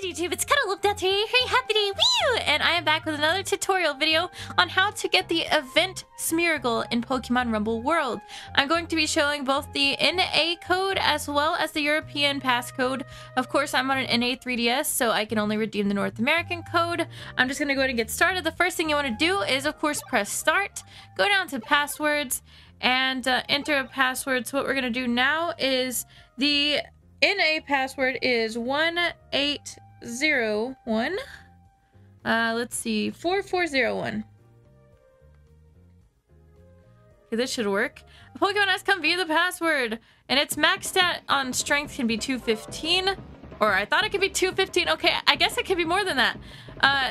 good YouTube? It's Cuddlepdad here. Hey, happy day, woo! And I am back with another tutorial video on how to get the event Smeargle in Pokemon Rumble World. I'm going to be showing both the NA code as well as the European passcode. Of course, I'm on an NA 3DS, so I can only redeem the North American code. I'm just going to go ahead and get started. The first thing you want to do is, of course, press start. Go down to passwords and enter a password. So what we're going to do now is the NA password is 1801. Let's see, 4401. Okay, this should work. A Pokemon has come via the password, and its max stat on strength can be 215. Or I thought it could be 215. Okay, I guess it could be more than that.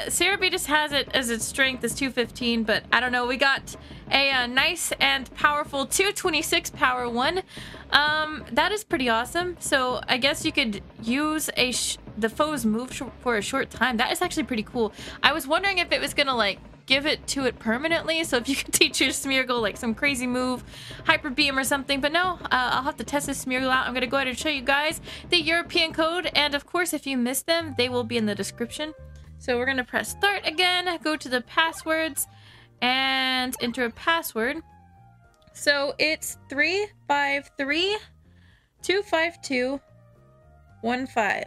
Cerebi just has it as its strength is 215, but I don't know. We got a nice and powerful 226 power one. That is pretty awesome. So I guess you could use the foe's move for a short time. That is actually pretty cool. I was wondering if it was gonna like give it to it permanently, so if you could teach your Smeargle like some crazy move, Hyper Beam or something, but no, I'll have to test this Smeargle out. I'm gonna go ahead and show you guys the European code, and of course if you missed them, they will be in the description. So we're gonna press start again, go to the passwords, and enter a password. So it's 35325215.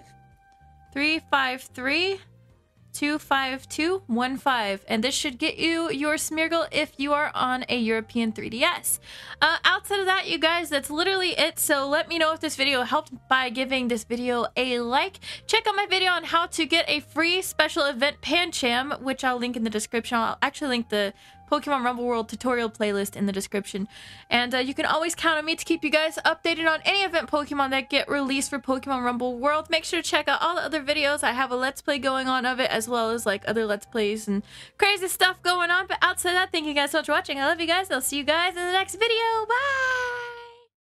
353-25215, and this should get you your Smeargle if you are on a European 3DS. Outside of that, you guys, that's literally it. So let me know if this video helped by giving this video a like. Check out my video on how to get a free special event Pancham, which I'll link in the description. I'll actually link the Pokemon Rumble World tutorial playlist in the description. And you can always count on me to keep you guys updated on any event Pokemon that get released for Pokemon Rumble World. Make sure to check out all the other videos. I have a Let's Play going on of it, as well as like other Let's Plays and crazy stuff going on. But outside of that, thank you guys so much for watching. I love you guys. I'll see you guys in the next video. Bye!